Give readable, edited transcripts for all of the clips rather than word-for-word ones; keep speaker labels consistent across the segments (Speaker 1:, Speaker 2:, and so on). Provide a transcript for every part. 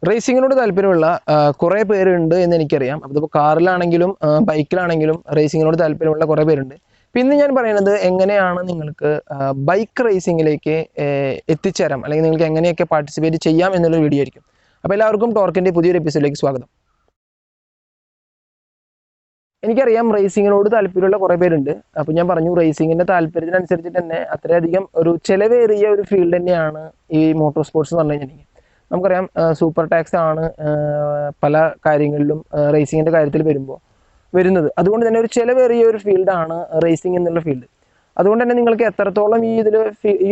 Speaker 1: റേസിങ്ങിനോട് താല്പര്യമുള്ള കുറേ പേരുണ്ട് എന്ന് എനിക്കറിയാം. അതിപ്പോൾ കാറിലാണെങ്കിലും ബൈക്കിലാണെങ്കിലും റേസിങ്ങിനോട് താല്പര്യമുള്ള കുറേ പേരുണ്ട്. പിന്നെ ഞാൻ പറയുന്നത് എങ്ങനെയാണ് നിങ്ങൾക്ക് ബൈക്ക് റേസിങ്ങിലേക്ക് എത്തിച്ചേരാം, അല്ലെങ്കിൽ നിങ്ങൾക്ക് എങ്ങനെയൊക്കെ പാർട്ടിസിപ്പേറ്റ് ചെയ്യാം എന്നുള്ള വീഡിയോ ആയിരിക്കും. അപ്പോൾ എല്ലാവർക്കും ടോർക്കിൻ്റെ പുതിയൊരു എപ്പിസോഡിലേക്ക് സ്വാഗതം. എനിക്കറിയാം റേസിങ്ങിനോട് താല്പര്യമുള്ള കുറേ പേരുണ്ട്. അപ്പോൾ ഞാൻ പറഞ്ഞു, റേസിങ്ങിൻ്റെ താല്പര്യത്തിനനുസരിച്ചിട്ട് തന്നെ അത്രയധികം ഒരു ചിലവേറിയ ഒരു ഫീൽഡ് തന്നെയാണ് ഈ മോട്ടോർ സ്പോർട്സ് എന്ന് പറഞ്ഞു കഴിഞ്ഞിട്ടുണ്ടെങ്കിൽ. നമുക്കറിയാം സൂപ്പർ ടാക്സ് ആണ് പല കാര്യങ്ങളിലും റേസിങ്ങിൻ്റെ കാര്യത്തിൽ വരുന്നത്. അതുകൊണ്ട് തന്നെ ഒരു ചിലവേറിയ ഒരു ഫീൽഡാണ് റേസിംഗ് എന്നുള്ള ഫീൽഡ്. അതുകൊണ്ട് തന്നെ നിങ്ങൾക്ക് എത്രത്തോളം ഈ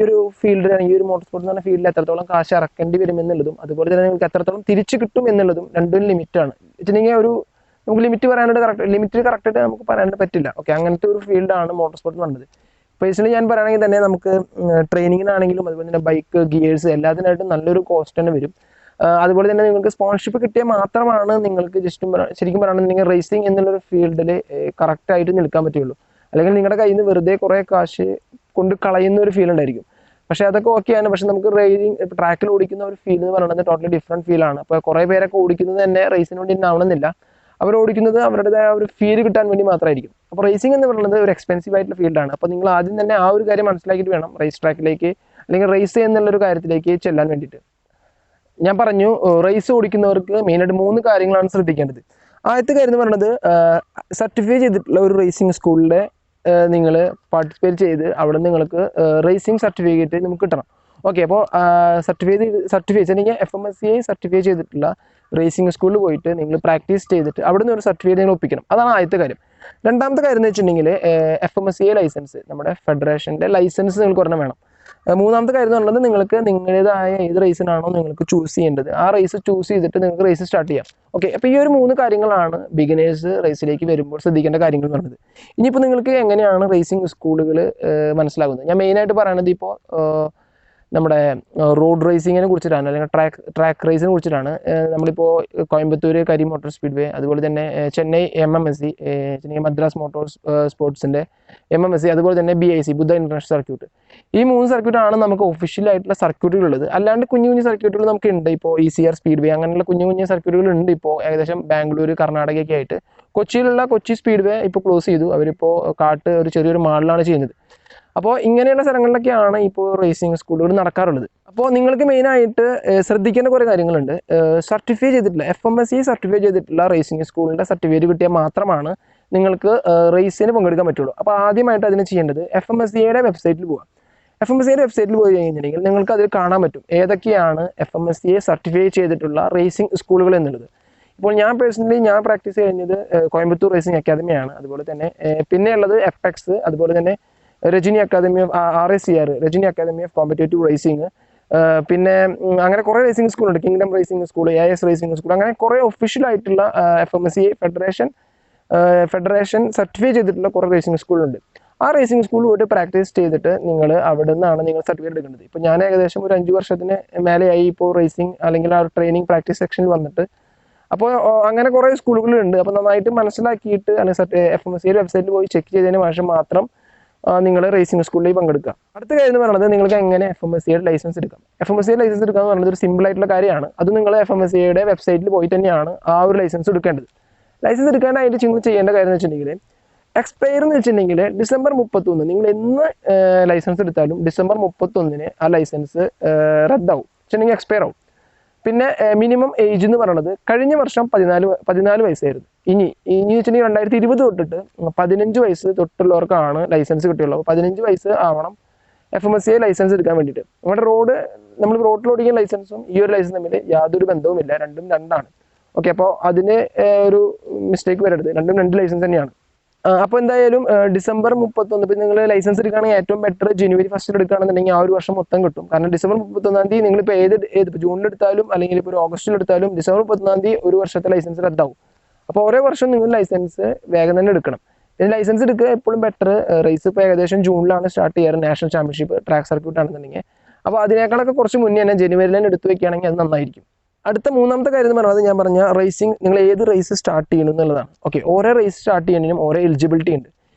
Speaker 1: ഒരു ഫീൽഡിൽ, ഈ ഒരു മോട്ടോർ സ്പോർട്സ് എന്ന് പറഞ്ഞ ഫീൽഡിൽ എത്രത്തോളം കാശ് ഇറക്കേണ്ടി വരും എന്നുള്ളതും, അതുപോലെ തന്നെ നിങ്ങൾക്ക് എത്രത്തോളം തിരിച്ചു കിട്ടും എന്നുള്ളതും രണ്ടും ലിമിറ്റാണ്. വെച്ചിട്ടുണ്ടെങ്കിൽ നമുക്ക് ലിമിറ്റ് കറക്റ്റായിട്ട് നമുക്ക് പറയാനായിട്ട് പറ്റില്ല. ഓക്കെ, അങ്ങനത്തെ ഒരു ഫീൽഡാണ് മോട്ടോർ സ്പോർട്സ് എന്ന് പറഞ്ഞത്. പേഴ്സണലി ഞാൻ പറയുകയാണെങ്കിൽ തന്നെ നമുക്ക് ട്രെയിനിങ്ങിനാണെങ്കിലും അതുപോലെ തന്നെ ബൈക്ക് ഗിയേഴ്സ് എല്ലാത്തിനായിട്ടും നല്ലൊരു കോസ്റ്റ് തന്നെ വരും. അതുപോലെ തന്നെ നിങ്ങൾക്ക് സ്പോൺസർഷിപ്പ് കിട്ടിയാൽ മാത്രമാണ് നിങ്ങൾക്ക് ശരിക്കും പറയുകയാണെന്നുണ്ടെങ്കിൽ റേസിംഗ് എന്നുള്ളൊരു ഫീൽഡിൽ കറക്റ്റായിട്ട് നിൽക്കാൻ പറ്റുള്ളൂ. അല്ലെങ്കിൽ നിങ്ങളുടെ കയ്യിൽ നിന്ന് വെറുതെ കുറേ കാശ് കൊണ്ട് കളയുന്ന ഒരു ഫീൽ ഉണ്ടായിരിക്കും. പക്ഷേ അതൊക്കെ ഓക്കെയാണ്. പക്ഷെ നമുക്ക് ട്രാക്കിൽ ഓടിക്കുന്ന ഒരു ഫീൽ എന്ന് പറയുന്നത് ടോട്ടലി ഡിഫറെൻറ്റ് ഫീലാണ്. അപ്പോൾ കുറേ പേരൊക്കെ ഓടിക്കുന്നത് തന്നെ റേസിന് വേണ്ടി ആവണമെന്നില്ല. അവർ ഓടിക്കുന്നത് അവരുടേതായ ഒരു ഫീൽ കിട്ടാൻ വേണ്ടി മാത്രമായിരിക്കും. അപ്പോൾ റേസിംഗ് എന്ന് പറയുന്നത് ഒരു എക്സ്പെൻസീവ് ആയിട്ടുള്ള ഫീൽഡാണ്. അപ്പോൾ നിങ്ങൾ ആദ്യം തന്നെ ആ ഒരു കാര്യം മനസ്സിലാക്കിയിട്ട് വേണം റേസ് ട്രാക്കിലേക്ക് അല്ലെങ്കിൽ റേസ് എന്നുള്ളൊരു കാര്യത്തിലേക്ക് ചെല്ലാൻ വേണ്ടിയിട്ട്. ഞാൻ പറഞ്ഞു, റേസ് ഓടിക്കുന്നവർക്ക് മെയിനായിട്ട് 3 കാര്യങ്ങളാണ് ശ്രദ്ധിക്കേണ്ടത്. ആദ്യത്തെ കാര്യം എന്ന് പറയുന്നത്, സർട്ടിഫൈ ചെയ്തിട്ടുള്ള ഒരു റേസിംഗ് സ്കൂളിലെ നിങ്ങൾ പാർട്ടിസിപ്പേറ്റ് ചെയ്ത് അവിടെ നിങ്ങൾക്ക് റേസിംഗ് സർട്ടിഫിക്കറ്റ് നമുക്ക് കിട്ടണം. ഓക്കെ, അപ്പോൾ സർട്ടിഫൈ അല്ലെങ്കിൽ FMSCI സർട്ടിഫൈ ചെയ്തിട്ടുള്ള റേസിംഗ് സ്കൂളിൽ പോയിട്ട് നിങ്ങൾ പ്രാക്ടീസ് ചെയ്തിട്ട് അവിടെ നിന്ന് ഒരു സർട്ടിഫിക്കറ്റ് നിങ്ങൾ ഒപ്പിക്കണം. അതാണ് ആദ്യത്തെ കാര്യം. രണ്ടാമത്തെ കാര്യം എന്ന് വെച്ചിട്ടുണ്ടെങ്കിൽ FMSCI ലൈസൻസ്, നമ്മുടെ ഫെഡറേഷൻ്റെ ലൈസൻസ് നിങ്ങൾക്ക് ഒരെണ്ണം വേണം. മൂന്നാമത്തെ കാര്യം എന്ന് പറയുന്നത്, നിങ്ങൾക്ക് നിങ്ങളുടേതായ ഏത് റേസിനാണോ നിങ്ങൾക്ക് ചൂസ് ചെയ്യേണ്ടത് ആ റേസ് ചൂസ് ചെയ്തിട്ട് നിങ്ങൾക്ക് റേസ് സ്റ്റാർട്ട് ചെയ്യാം. ഓക്കെ, അപ്പോൾ ഈ ഒരു 3 കാര്യങ്ങളാണ് ബിഗിനേഴ്സ് റേസിലേക്ക് വരുമ്പോൾ ശ്രദ്ധിക്കേണ്ട കാര്യങ്ങൾ എന്ന് പറയുന്നത്. ഇനിയിപ്പോൾ നിങ്ങൾക്ക് എങ്ങനെയാണ് റേസിംഗ് സ്കൂളുകൾ മനസ്സിലാകുന്നത്? ഞാൻ മെയിനായിട്ട് പറയുന്നത് ഇപ്പോൾ നമ്മുടെ റോഡ് റേസിങ്ങിനെ കുറിച്ചിട്ടാണ്, അല്ലെങ്കിൽ ട്രാക്ക് റേസിനെ കുറിച്ചിട്ടാണ്. നമ്മളിപ്പോൾ കോയമ്പത്തൂർ കരി മോട്ടോർ സ്പീഡ് വേ, അതുപോലെ തന്നെ ചെന്നൈ MMSC, ചെന്നൈ മദ്രാസ് മോട്ടോർ സ്പോർട്സിൻ്റെ MMSC, അതുപോലെ തന്നെ BIC ബുദ്ധ ഇൻ്റർനാഷണൽ സർക്യൂട്ട്. ഈ 3 സർക്യൂട്ടാണ് നമുക്ക് ഒഫീഷ്യലായിട്ടുള്ള സർക്യൂട്ടുകളുള്ളത്. അല്ലാണ്ട് കുഞ്ഞു സർക്യൂട്ടുകൾ നമുക്ക് ഉണ്ട്. ഇപ്പോൾ ECR സ്പീഡ് വേ, അങ്ങനെയുള്ള കുഞ്ഞു സർക്യൂട്ടുകൾ ഉണ്ട്. ഇപ്പോൾ ഏകദേശം ബാംഗ്ലൂർ, കർണാടകയൊക്കെ ആയിട്ട്. കൊച്ചിയിലുള്ള കൊച്ചി സ്പീഡ് വേ ഇപ്പോൾ ക്ലോസ് ചെയ്തു. അവരിപ്പോൾ ഒരു ചെറിയൊരു മാളിലാണ് ചെയ്യുന്നത്. അപ്പോൾ ഇങ്ങനെയുള്ള സ്ഥലങ്ങളിലൊക്കെയാണ് ഇപ്പോൾ റേസിംഗ് സ്കൂളുകൾ നടക്കാറുള്ളത്. അപ്പോൾ നിങ്ങൾക്ക് മെയിനായിട്ട് ശ്രദ്ധിക്കേണ്ട കുറേ കാര്യങ്ങളുണ്ട്. സർട്ടിഫൈ ചെയ്തിട്ടുള്ള FMSCI സർട്ടിഫൈ ചെയ്തിട്ടുള്ള റേസിംഗ് സ്കൂളിൻ്റെ സർട്ടിഫിക്കറ്റ് കിട്ടിയാൽ മാത്രമാണ് നിങ്ങൾക്ക് റേസിന് പങ്കെടുക്കാൻ പറ്റുള്ളൂ. അപ്പോൾ ആദ്യമായിട്ട് അതിന് ചെയ്യേണ്ടത് FMSCIയുടെ വെബ്സൈറ്റിൽ പോകാം. FMSCIയുടെ വെബ്സൈറ്റിൽ പോയി കഴിഞ്ഞിട്ടുണ്ടെങ്കിൽ നിങ്ങൾക്ക് അതിൽ കാണാൻ പറ്റും ഏതൊക്കെയാണ് FMSCI സർട്ടിഫൈ ചെയ്തിട്ടുള്ള റേസിംഗ് സ്കൂളുകൾ എന്നുള്ളത്. ഇപ്പോൾ ഞാൻ പേഴ്സണലി പ്രാക്ടീസ് കഴിഞ്ഞത് കോയമ്പത്തൂർ റേസിംഗ് അക്കാദമിയാണ്. അതുപോലെ തന്നെ പിന്നെയുള്ളത് FX, അതുപോലെ തന്നെ Rajini academy of RACR, Rajini academy of competitive racing. പിന്നെ അങ്ങനെ കുറേ റേസിംഗ് സ്കൂളുണ്ട്. Kingdom racing school, AS racing school, അങ്ങനെ കുറേ ഒഫീഷ്യലായിട്ടുള്ള FMSCI ഫെഡറേഷൻ സർട്ടിഫൈ ചെയ്തിട്ടുള്ള കുറേ റേസിംഗ് സ്കൂളുണ്ട്. ആ റേസിംഗ് സ്കൂളിൽ പോയിട്ട് പ്രാക്ടീസ് ചെയ്തിട്ട് നിങ്ങൾ അവിടെ നിന്നാണ് നിങ്ങൾ സർട്ടിഫിക്കറ്റ് എടുക്കേണ്ടത്. ഇപ്പോൾ ഞാൻ ഏകദേശം ഒരു 5 വർഷത്തിന് മേലെയായി ഇപ്പോൾ റേസിംഗ് അല്ലെങ്കിൽ ആ ട്രെയിനിങ് പ്രാക്ടീസ് സെക്ഷനിൽ വന്നിട്ട്. അപ്പോൾ അങ്ങനെ കുറേ സ്കൂളുകളുണ്ട്. അപ്പോൾ നന്നായിട്ട് മനസ്സിലാക്കിയിട്ട് FMSCIയുടെ വെബ്സൈറ്റിൽ പോയി ചെക്ക് ചെയ്തതിന് ശേഷം മാത്രം നിങ്ങൾ റേസിംഗ് സ്കൂളിൽ പങ്കെടുക്കുക. അടുത്ത കാര്യം എന്ന് പറയുന്നത്, നിങ്ങൾക്ക് എങ്ങനെ FMSCIയുടെ ലൈസൻസ് എടുക്കാം. FMSCIയുടെ ലൈസൻസ് എടുക്കുക എന്ന് പറയുന്നത് ഒരു സിമ്പിൾ ആയിട്ടുള്ള കാര്യമാണ്. അത് നിങ്ങൾ FMSCIയുടെ വെബ്സൈറ്റിൽ പോയി തന്നെയാണ് ആ ഒരു ലൈസൻസ് എടുക്കേണ്ടത്. ലൈസൻസ് എടുക്കാനായിട്ട് നിങ്ങൾ ചെയ്യേണ്ട കാര്യം എന്ന് വെച്ചിട്ടുണ്ടെങ്കിൽ, എക്സ്പയർ എന്ന് വെച്ചിട്ടുണ്ടെങ്കിൽ December 31, നിങ്ങൾ എന്ന് ലൈസൻസ് എടുത്താലും December 31 ആ ലൈസൻസ് റദ്ദാവും, വെച്ചിട്ടുണ്ടെങ്കിൽ എക്സ്പയർ ആവും. പിന്നെ മിനിമം ഏജ് എന്ന് പറയുന്നത് കഴിഞ്ഞ വർഷം 14 വയസ്സായിരുന്നു. ഇനി വെച്ചിട്ടുണ്ടെങ്കിൽ 2020 തൊട്ടിട്ട് 15 വയസ്സ് തൊട്ടുള്ളവർക്കാണ് ലൈസൻസ് കിട്ടിയുള്ളൂ. അപ്പോൾ 15 വയസ്സ് ആവണം FMSCI ലൈസൻസ് എടുക്കാൻ വേണ്ടിയിട്ട്. നമ്മുടെ നമ്മൾ റോഡിൽ ഓടിക്കുന്ന ലൈസൻസും ഈ ഒരു ലൈസൻസ് തമ്മിൽ യാതൊരു ബന്ധവുമില്ല, രണ്ടും രണ്ടാണ്. ഓക്കെ, അപ്പോൾ അതിന് ഒരു മിസ്റ്റേക്ക് വരരുത്, രണ്ടും 2 ലൈസൻസ് തന്നെയാണ്. അപ്പോൾ എന്തായാലും December 31, ഇപ്പം നിങ്ങൾ ലൈസൻസ് എടുക്കുകയാണെങ്കിൽ ഏറ്റവും ബെറ്റർ January 1 എടുക്കുകയാണെന്നുണ്ടെങ്കിൽ ആ ഒരു വർഷം മൊത്തം കിട്ടും. കാരണം December 31 നിങ്ങളിപ്പോൾ ഏത് ജൂണിൽ എടുത്താലും അല്ലെങ്കിൽ ഇപ്പോൾ ഒരു ഓഗസ്റ്റിൽ എടുത്താലും December 31 ഒരു വർഷത്തെ ലൈസൻസ് റദ്ദാവും. അപ്പോൾ ഓരോ വർഷം നിങ്ങൾ ലൈസൻസ് വേഗം തന്നെ എടുക്കണം. ഇതിന് ലൈസൻസ് എടുക്കുക എപ്പോഴും ബെറ്റർ. റേസ് ഇപ്പോൾ ഏകദേശം ജൂണിലാണ് സ്റ്റാർട്ട് ചെയ്യാറ്, നാഷണൽ ചാമ്പ്യൻഷിപ്പ് ട്രാക്ക് സർക്യൂട്ട് ആണെന്നുണ്ടെങ്കിൽ. അപ്പോൾ അതിനേക്കാളൊക്കെ കുറച്ച് മുന്നേ തന്നെ ജനുവരിയിൽ തന്നെ എടുത്തു വെക്കുകയാണെങ്കിൽ അത് നന്നായിരിക്കും. അടുത്ത മൂന്നാമത്തെ കാര്യം എന്ന് പറയുന്നത്, ഞാൻ പറഞ്ഞ റേസിംഗ്, നിങ്ങൾ ഏത് റേസ് സ്റ്റാർട്ട് ചെയ്യണം എന്നുള്ളതാണ്. ഓക്കെ, ഓരോ റേസ് സ്റ്റാർട്ട് ചെയ്യുന്നതിനും ഓരോ എലിജിബിലിറ്റി ഉണ്ട്.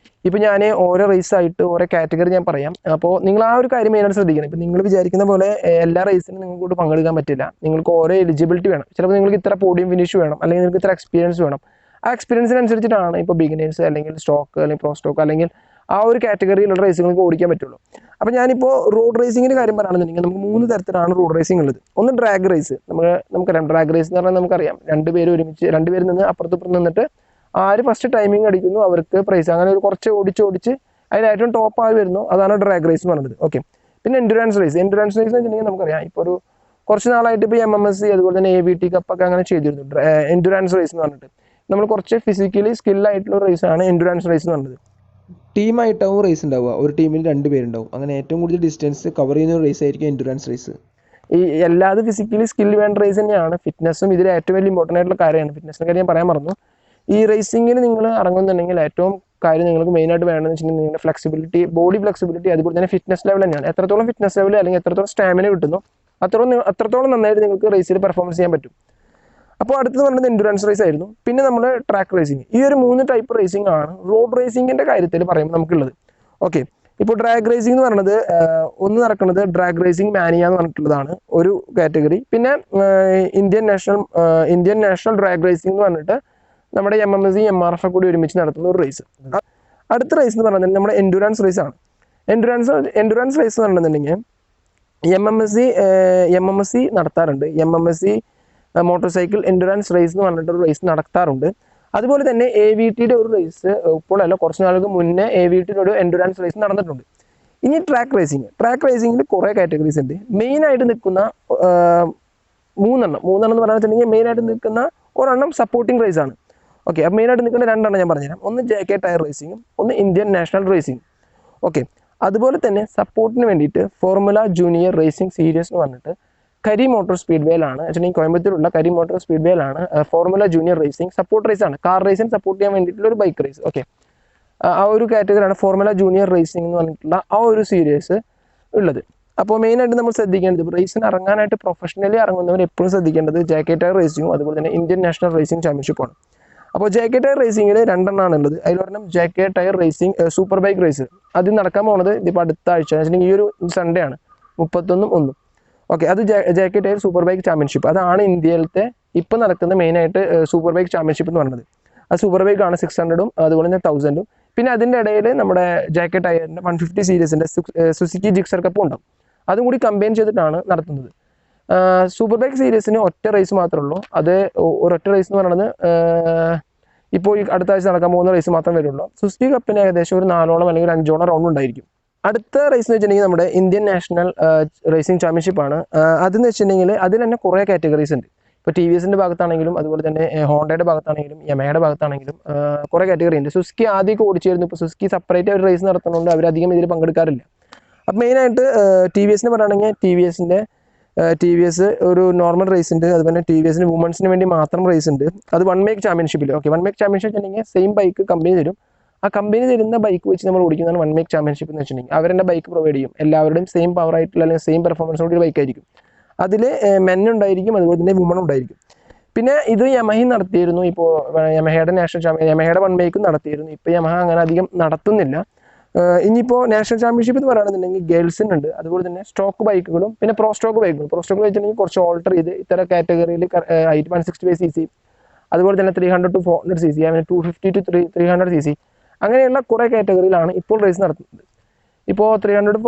Speaker 1: ഇപ്പോൾ ഞാൻ ഓരോ റേസായിട്ട് ഓരോ കാറ്റഗറി ഞാൻ പറയാം. അപ്പോൾ നിങ്ങൾ ആ ഒരു കാര്യം മെയിനായിട്ട് ശ്രദ്ധിക്കണം. ഇപ്പോൾ നിങ്ങൾ വിചാരിക്കുന്ന പോലെ എല്ലാ റേസിനും നിങ്ങൾക്ക് കൂടെ പങ്കെടുക്കാൻ പറ്റില്ല. നിങ്ങൾക്ക് ഓരോ എലിജിബിലിറ്റി വേണം. ചിലപ്പോൾ നിങ്ങൾക്ക് ഇത്ര പോഡിയം ഫിനിഷ് വേണം, അല്ലെങ്കിൽ നിങ്ങൾക്ക് ഇത്ര എക്സ്പീരിയൻസ് വേണം. ആ എക്സ്പീരിയൻസിനനുസരിച്ചിട്ടാണ് ഇപ്പോൾ ബിഗിനേഴ്സ് അല്ലെങ്കിൽ സ്റ്റോക്ക് അല്ലെങ്കിൽ പ്രോ സ്റ്റോക്ക് അല്ലെങ്കിൽ ആ ഒരു കാറ്റഗറിയിലുള്ള റേസുകൾക്ക് ഓടിക്കാൻ പറ്റുള്ളൂ. അപ്പോൾ ഞാനിപ്പോൾ റോഡ് റേസിങ്ങിൻ്റെ കാര്യം പറയുകയാണെന്നുണ്ടെങ്കിൽ നമുക്ക് 3 തരത്തിലാണ് റോഡ് റേസിംഗ് ഉള്ളത്. ഒന്ന് ഡ്രാഗ് റേസ്. നമുക്കറിയാം ഡ്രാഗ് റേസ് എന്ന് പറഞ്ഞാൽ നമുക്കറിയാം രണ്ടുപേര് നിന്ന് അപ്പുറത്തിപ്പുറത്ത് നിന്നിട്ട് ആര് ഫസ്റ്റ് ടൈമിംഗ് അടിക്കുന്നു അവർക്ക് പ്രൈസ്. അങ്ങനെ ഒരു കുറച്ച് ഓടിച്ച് അതിൽ ഏറ്റവും ടോപ്പ് ആയി വരുന്നു, അതാണ് ഡ്രാഗ് റേസ് എന്ന് പറയുന്നത്. ഓക്കെ. പിന്നെ എൻഡുറാൻസ് റേസ് എന്ന് വെച്ചിട്ടുണ്ടെങ്കിൽ നമുക്കറിയാം ഇപ്പോൾ ഒരു കുറച്ച് നാളായിട്ട് ഇപ്പോൾ MMSC അതുപോലെ തന്നെ AVT കപ്പൊക്കെ അങ്ങനെ ചെയ്തിരുന്നു എൻഡുറാൻസ് റേസ് എന്ന് പറഞ്ഞിട്ട്. നമ്മൾ കുറച്ച് ഫിസിക്കലി സ്കില്ലായിട്ടുള്ള റേസാണ് എൻഡുറാൻസ് റേസ് എന്ന് പറയുന്നത്. ടീമായിട്ടാവും റേസ് ഉണ്ടാവുക. ഒരു ടീമിൽ 2 പേരുണ്ടാവും. അങ്ങനെ ഏറ്റവും കൂടുതൽ ഡിസ്റ്റൻസ് കവർ ചെയ്യുന്ന ഒരു റേസ് ആയിരിക്കും എൻഡുറാൻസ് റേസ്. ഈ എല്ലാതും ഫിസിക്കലി സ്കിൽ വേണ്ട റേസ് തന്നെയാണ്. ഫിറ്റ്നസ്സും ഇതിൽ ഏറ്റവും വലിയ ഇമ്പോർട്ടൻ്റ് ആയിട്ടുള്ള കാര്യമാണ്. ഫിറ്റ്നസിൻ്റെ കാര്യം ഞാൻ പറയാൻ മറന്നു. ഈ റേസിങ്ങിന് നിങ്ങൾ ഇറങ്ങുന്നുണ്ടെങ്കിൽ ഏറ്റവും കാര്യം നിങ്ങൾക്ക് മെയിനായിട്ട് വേണമെന്ന് വെച്ചിട്ടുണ്ടെങ്കിൽ നിങ്ങളുടെ ഫ്ലെക്സിബിലിറ്റി, ബോഡി ഫ്ലെക്സിബിലിറ്റി, അതുപോലെ തന്നെ ഫിറ്റ്നസ് ലെവൽ തന്നെയാണ്. എത്രത്തോളം ഫിറ്റ്നസ് ലെവൽ അല്ലെങ്കിൽ എത്രത്തോളം സ്റ്റാമിന കിട്ടുന്നു അത്രത്തോളം നന്നായിട്ട് നിങ്ങൾക്ക് റേസിൽ പെർഫോമൻസ് ചെയ്യാൻ പറ്റും. അപ്പോൾ അടുത്തത് പറഞ്ഞത് എൻഡുറൻസ് റേസ് ആയിരുന്നു. പിന്നെ നമ്മൾ ട്രാക്ക് റേസിംഗ്. ഈ ഒരു 3 ടൈപ്പ് റേസിംഗ് ആണ് റോഡ് റേസിംഗിൻ്റെ കാര്യത്തിൽ പറയുമ്പോൾ നമുക്കുള്ളത്. ഓക്കെ. ഇപ്പോൾ ഡ്രാഗ് റേസിംഗ് എന്ന് പറയുന്നത് ഒന്ന് നടക്കുന്നത് ഡ്രാഗ് റേസിംഗ് മാനിയ എന്ന് പറഞ്ഞിട്ടുള്ളതാണ് ഒരു കാറ്റഗറി. പിന്നെ ഇന്ത്യൻ നാഷണൽ ഡ്രാഗ് റേസിംഗ് എന്ന് പറഞ്ഞിട്ട് നമ്മുടെ MMSC MRF കൂടി ഒരുമിച്ച് നടത്തുന്ന ഒരു റേസ്. അടുത്ത റേസ് എന്ന് പറയുന്നത് നമ്മുടെ എൻഡുറൻസ് റേസ് ആണ്. എൻഡുറൻസ് റേസ് എന്ന് പറഞ്ഞിട്ടുണ്ടെങ്കിൽ MMSC നടത്താറുണ്ട്. MMSC motorcycle endurance race എന്ന് പറഞ്ഞിട്ടൊരു റേസ് നടത്താറുണ്ട്. അതുപോലെ തന്നെ AVTയുടെ ഒരു റേസ് ഇപ്പോഴല്ല, കുറച്ച് നാൾക്ക് മുന്നേ AVTയുടെ ഒരു എൻഡുറൻസ് റേസ് നടന്നിട്ടുണ്ട്. ഇനി ട്രാക്ക് റേസിംഗിൽ കുറേ കാറ്റഗറീസ് ഉണ്ട്. മെയിനായിട്ട് നിൽക്കുന്ന മൂന്നെണ്ണം എന്ന് പറയുകയാണെന്നുണ്ടെങ്കിൽ മെയിനായിട്ട് നിൽക്കുന്ന ഒരെണ്ണം സപ്പോർട്ടിംഗ് റേസ് ആണ്. ഓക്കെ. അപ്പോൾ മെയിനായിട്ട് നിൽക്കുന്ന 2 ഞാൻ പറഞ്ഞുതരാം. ഒന്ന് JK ടയർ റേസിങ്ങും ഒന്ന് ഇന്ത്യൻ നാഷണൽ റേസിംഗ്. ഓക്കെ. അതുപോലെ തന്നെ സപ്പോർട്ടിന് വേണ്ടിയിട്ട് ഫോർമുല ജൂനിയർ റേസിംഗ് സീരീസ് എന്ന് പറഞ്ഞിട്ട് കരി മോട്ടോർ സ്പീഡ് വേയിലാണ്, ആക്ച്വലി കോയമ്പത്തൂരുള്ള കരി മോട്ടോർ സ്പീഡ് വേയിലാണ് formula junior racing support race ആണ്. കാർ റേസിന് സപ്പോർട്ട് ചെയ്യാൻ വേണ്ടിയിട്ടുള്ള ഒരു ബൈക്ക് റേസ്. ഓക്കെ. ആ ഒരു കാറ്റഗറിയാണ് ഫോർമുല ജൂനിയർ റേസിംഗ് എന്ന് പറഞ്ഞിട്ടുള്ള ആ ഒരു സീരീസ് ഉള്ളത്. അപ്പോൾ മെയിനായിട്ട് നമ്മൾ ശ്രദ്ധിക്കേണ്ടത് റേസിന് ഇറങ്ങാനായിട്ട് പ്രൊഫഷണലി ഇറങ്ങുന്നവർ എപ്പോഴും ശ്രദ്ധിക്കേണ്ടത് JK ടയർ റേസിംഗും അതുപോലെ തന്നെ ഇന്ത്യൻ നാഷണൽ റേസിംഗ് ചാമ്പ്യൻഷിപ്പാണ്. അപ്പോൾ JK ടയർ റേസിംഗിൽ 2 ഉള്ളത്. അതിലൊരെണ്ണം JK tyre racing super bike race. അത് നടക്കാൻ പോകുന്നത് ഇപ്പോൾ അടുത്ത ആഴ്ച വെച്ചിട്ടുണ്ടെങ്കിൽ ഈ ഒരു സൺഡേ ആണ്, 31 1. ഓക്കെ. അത് JK tyre super bike championship. അതാണ് ഇന്ത്യയിലത്തെ ഇപ്പോൾ നടക്കുന്ന മെയിനായിട്ട് സൂപ്പർ ബൈക്ക് ചാമ്പ്യൻഷിപ്പ് എന്ന് പറയുന്നത്. ആ സൂപ്പർ ബൈക്കാണ് 600ഉം അതുപോലെ തന്നെ 1000ഉം. പിന്നെ അതിൻ്റെ ഇടയിൽ നമ്മുടെ JK ടയറിൻ്റെ 150 സീരീസിൻ്റെ സുസുക്കി ജിക്സർ കപ്പും ഉണ്ടാവും. അതും കൂടി കമ്പൈൻ ചെയ്തിട്ടാണ് നടത്തുന്നത്. സൂപ്പർ ബൈക്ക് സീരീസിന് ഒറ്റ റേസ് മാത്രമേ ഉള്ളൂ. അത് ഒരൊറ്റ റേസ് എന്ന് പറയുന്നത് ഇപ്പോൾ ഈ അടുത്ത ആഴ്ച നടക്കാൻ പോകുന്ന റേസ് മാത്രമേ വരുള്ളൂ. സുസുക്കി കപ്പിന് ഏകദേശം ഒരു 4ഓളം അല്ലെങ്കിൽ 5ഓളം റൗണ്ട് ഉണ്ടായിരിക്കും. അടുത്ത റേസ് എന്ന് വെച്ചിട്ടുണ്ടെങ്കിൽ നമ്മുടെ ഇന്ത്യൻ നാഷണൽ റേസിംഗ് ചാമ്പ്യൻഷിപ്പാണ്. അതെന്ന് വെച്ചിട്ടുണ്ടെങ്കിൽ അതിൽ തന്നെ കുറേ കാറ്റഗറീസ് ഉണ്ട്. ഇപ്പോൾ TVSൻ്റെ ഭാഗത്താണെങ്കിലും അതുപോലെ തന്നെ ഹോണ്ടയുടെ ഭാഗത്താണെങ്കിലും യമഹയുടെ ഭാഗത്താണെങ്കിലും കുറേ കാറ്റഗറി ഉണ്ട്. സുസുക്കി ആദ്യമൊക്കെ ഓടിച്ചിരുന്നു. ഇപ്പോൾ സുസുക്കി സെപ്പറേറ്റ് ഒരു റേസ് നടത്തുന്നതുകൊണ്ട് അവരധികം ഇതിൽ പങ്കെടുക്കാറില്ല. അപ്പോൾ മെയിനായിട്ട് TVSന് പറയുകയാണെങ്കിൽ TVS ഒരു നോർമൽ റേസ് ഉണ്ട്. അതുപോലെ TVSന് വുമൻസിന് വേണ്ടി മാത്രം റേസ് ഉണ്ട്. അത് 1 മേക്ക് ചാമ്പ്യൻഷിപ്പിൽ. ഓക്കെ. 1 മേക്ക് ചാമ്പ്യൻഷിപ്പ് ഉണ്ടെങ്കിൽ സെയിം ബൈക്ക് കമ്പനി തരും. ആ കമ്പനി തരുന്ന ബൈക്ക് വെച്ച് നമ്മൾ ഓടിക്കുന്നതാണ് 1 മേക്ക് ചാമ്പ്യൻഷിപ്പ് എന്ന് വെച്ചിട്ടുണ്ടെങ്കിൽ അവരുടെ ബൈക്ക് പ്രൊവൈഡ് ചെയ്യും. എല്ലാവരുടെയും സെയിം പവർ ആയിട്ടുള്ള അല്ലെങ്കിൽ സെയിം പെർഫോമൻസോട് ഒരു ബൈക്കായിരിക്കും. അതിൽ മെൻ ഉണ്ടായിരിക്കും, അതുപോലെ തന്നെ വുമൺ ഉണ്ടായിരിക്കും. പിന്നെ ഇത് യമഹ നടത്തിയിരുന്നു. ഇപ്പോൾ യമഹയുടെ 1 മേക്കും നടത്തിയിരുന്നു. ഇപ്പോൾ യമഹ അങ്ങനെ അധികം നടത്തുന്നില്ല. ഇനിയിപ്പോൾ നാഷണൽ ചാമ്പ്യൻഷിപ്പ് എന്ന് പറയുകയാണെന്നുണ്ടെങ്കിൽ ഗേൾസിനുണ്ട്, അതുപോലെ തന്നെ സ്റ്റോക്ക് ബൈക്കുകളും പിന്നെ പ്രോ സ്റ്റോക്ക് വെച്ചിട്ടുണ്ടെങ്കിൽ കുറച്ച് ഓൾട്ടർ ചെയ്ത് ഇത്തരം കാറ്റഗറിയിൽ 165cc അതുപോലെ തന്നെ 300 to 400cc, അങ്ങനെ 250 to 300 cc അങ്ങനെയുള്ള കുറേ കാറ്റഗറിയിലാണ് ഇപ്പോൾ റേസ് നടത്തുന്നത്. ഇപ്പോൾ 300 to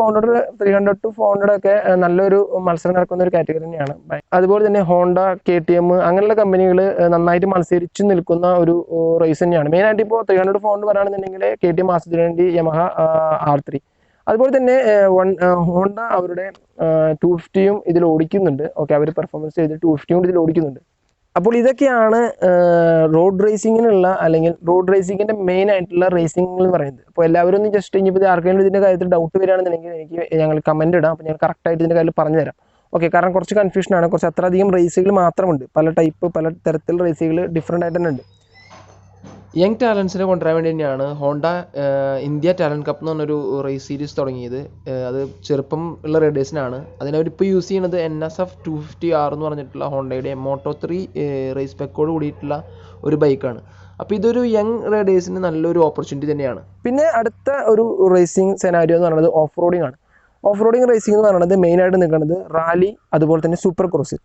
Speaker 1: 400 ഒക്കെ നല്ലൊരു മത്സരം നടക്കുന്ന ഒരു കാറ്റഗറി തന്നെയാണ്. അതുപോലെ തന്നെ ഹോണ്ട, KTM അങ്ങനെയുള്ള കമ്പനികൾ നന്നായിട്ട് മത്സരിച്ച് നിൽക്കുന്ന ഒരു റേസ് തന്നെയാണ്. മെയിനായിട്ട് ഇപ്പോൾ 300 to 400 പറയുകയാണെന്നുണ്ടെങ്കിൽ KTM R220, യമഹ R3. അതുപോലെ തന്നെ ഹോണ്ട അവരുടെ 250യും ഇതിൽ ഓടിക്കുന്നുണ്ട്. ഓക്കെ. അവർ പെർഫോമൻസ് ചെയ്ത് 250 കൊണ്ട് ഇതിൽ ഓടിക്കുന്നുണ്ട്. അപ്പോൾ ഇതൊക്കെയാണ് റോഡ് റേസിങ്ങിനുള്ള അല്ലെങ്കിൽ റോഡ് റേസിങ്ങിൻ്റെ മെയിൻ ആയിട്ടുള്ള റേസിംഗ് എന്ന് പറയുന്നത്. അപ്പോൾ എല്ലാവരും ഒന്ന് ജസ്റ്റ് ഇനിയിപ്പോൾ ആർക്കെങ്കിലും ഇതിൻ്റെ കാര്യത്തിൽ ഡൗട്ട് വരികയാണെന്നുണ്ടെങ്കിൽ ഞങ്ങൾ കമൻറ്റ് ഇടാം. അപ്പോൾ ഞാൻ കറക്റ്റായിട്ട് ഇതിൻ്റെ കാര്യത്തിൽ പറഞ്ഞു തരാം. ഓക്കെ. കാരണം കുറച്ച് കൺഫ്യൂഷനാണ്. കുറച്ച് അത്രയധികം റേസുകൾ മാത്രമുണ്ട്. പല തരത്തിലുള്ള റേസുകൾ ഡിഫറെൻ്റ് ആയിട്ട് തന്നെ ഉണ്ട്. യങ് ടാലൻസിനെ കൊണ്ടുവരാൻ വേണ്ടി തന്നെയാണ് ഹോണ്ട ഇന്ത്യ ടാലൻറ്റ് കപ്പ് എന്ന് പറഞ്ഞൊരു റേസ് സീരീസ് തുടങ്ങിയത്. അത് ചെറുപ്പം ഉള്ള റൈഡേഴ്സിനാണ്. അതിനവരിപ്പോൾ യൂസ് ചെയ്യുന്നത് NSF 250R എന്ന് പറഞ്ഞിട്ടുള്ള ഹോണ്ടയുടെ Moto3 റേസ് പെക്കോട് കൂടിയിട്ടുള്ള ഒരു ബൈക്കാണ്. അപ്പോൾ ഇതൊരു യങ് റൈഡേഴ്സിന് നല്ലൊരു ഓപ്പർച്യൂണിറ്റി തന്നെയാണ്. പിന്നെ അടുത്ത ഒരു റേസിംഗ് സെനാരിയോ എന്ന് പറയുന്നത് ഓഫ് റോഡിംഗ് ആണ്. ഓഫ് റോഡിംഗ് റേസിംഗ് എന്ന് പറയുന്നത് മെയിനായിട്ട് നിൽക്കുന്നത് റാലി, അതുപോലെ തന്നെ സൂപ്പർ ക്രോസ്.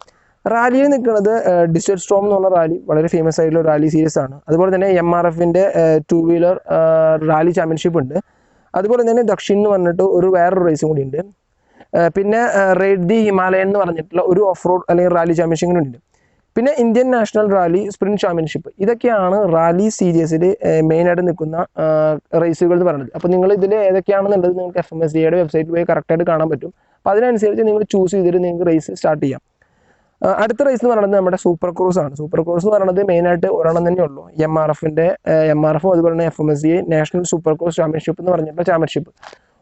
Speaker 1: റാലിയിൽ നിൽക്കുന്നത് ഡിസേർട്ട് സ്റ്റോം എന്ന് പറഞ്ഞ റാലി വളരെ ഫേമസ് ആയിട്ടുള്ള റാലി സീരീസ് ആണ്. അതുപോലെ തന്നെ MRFന്റെ 2 വീലർ റാലി ചാമ്പ്യൻഷിപ്പ് ഉണ്ട്. അതുപോലെ തന്നെ ദക്ഷിൺ എന്ന് പറഞ്ഞിട്ട് വേറൊരു റേസും കൂടി ഉണ്ട്. പിന്നെ റൈഡ് ദി ഹിമാലയൻ എന്ന് പറഞ്ഞിട്ടുള്ള ഒരു ഓഫ് റോഡ് അല്ലെങ്കിൽ റാലി ചാമ്പ്യൻഷിപ്പ് ഉണ്ട്. പിന്നെ Indian national rally sprint championship. ഇതൊക്കെയാണ് റാലി സീരീസിൽ മെയിനായിട്ട് നിൽക്കുന്ന റേസുകൾ എന്ന് പറയുന്നത്. അപ്പോൾ നിങ്ങൾ ഇതിൽ ഏതൊക്കെയാണെന്നുള്ളത് നിങ്ങൾക്ക് FMSDയുടെ വെബ്സൈറ്റിൽ പോയി കറക്റ്റായിട്ട് കാണാൻ പറ്റും. അപ്പോൾ അതിനനുസരിച്ച് നിങ്ങൾ ചൂസ് ചെയ്തിട്ട് നിങ്ങൾക്ക് റേസ് സ്റ്റാർട്ട് ചെയ്യാം. അടുത്ത റേസ് എന്ന് പറയുന്നത് നമ്മുടെ സൂപ്പർ ക്രോസ് ആണ്. സൂപ്പർ ക്രോസ് എന്ന് പറയുന്നത് മെയിനായിട്ട് ഒരെണ്ണം തന്നെ ഉള്ളൂ. MRFും അതുപോലെ തന്നെ FMSDA national super cross championship എന്ന് പറഞ്ഞിട്ടുള്ള ചാമ്പ്യൻഷിപ്പ്.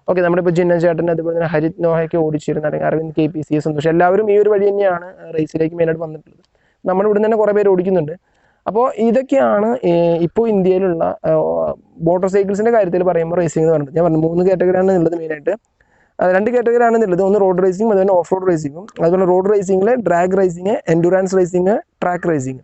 Speaker 1: ഓക്കെ, നമ്മുടെ ഇപ്പോൾ ജിന്ന ചേട്ടൻ, അതുപോലെ തന്നെ ഹരിത് നോഹയൊക്കെ ഓടിച്ചിരുന്ന, അല്ലെങ്കിൽ അരവിന്ദ് KPC, സന്തോഷം, എല്ലാവരും ഈ ഒരു വഴി തന്നെയാണ് റേസിലേക്ക് മെയിനായിട്ട് വന്നിട്ടുള്ളത്. നമ്മുടെ ഇവിടെ തന്നെ കുറേ പേര് ഓടിക്കുന്നുണ്ട്. അപ്പോൾ ഇതൊക്കെയാണ് ഇപ്പോൾ ഇന്ത്യയിലുള്ള മോട്ടോർ സൈക്കിൾസിൻ്റെ കാര്യത്തിൽ പറയുമ്പോൾ റേസിംഗ് എന്ന് പറഞ്ഞിട്ട് ഞാൻ പറഞ്ഞു 3 കാറ്റഗറിയാണ് ഉള്ളത് മെയിനായിട്ട്. 2 കാറ്റഗറിയാണ് ഉള്ളത്. ഒന്ന് റോഡ് റേസിംഗും അതുപോലെ ഓഫ് റോഡ് റേസിംഗും. അതുപോലെ റോഡ് റേസിംഗിൽ drag racing, endurance racing, track racing.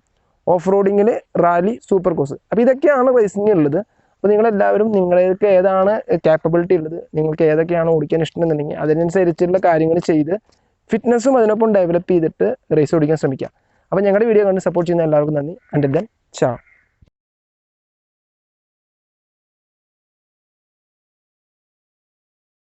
Speaker 1: Off റോഡിങ്ങിൽ റാലി, സൂപ്പർ ക്രോസ്. അപ്പോൾ ഇതൊക്കെയാണ് റേസിംഗ് ഉള്ളത്. അപ്പോൾ നിങ്ങളെല്ലാവരും നിങ്ങൾക്ക് ഏതാണ് ക്യാപ്പബിലിറ്റി ഉള്ളത്, നിങ്ങൾക്ക് ഏതൊക്കെയാണ് ഓടിക്കാൻ ഇഷ്ടമെന്നുണ്ടെങ്കിൽ അതിനനുസരിച്ചുള്ള കാര്യങ്ങൾ ചെയ്ത് ഫിറ്റ്നസ്സും അതിനൊപ്പം ഡെവലപ്പ് ചെയ്തിട്ട് റേസ് ഓടിക്കാൻ ശ്രമിക്കുക. അപ്പോൾ ഞങ്ങളുടെ വീഡിയോ കണ്ട് സപ്പോർട്ട് ചെയ്യുന്ന എല്ലാവർക്കും നന്ദി. Until then, ചാओ.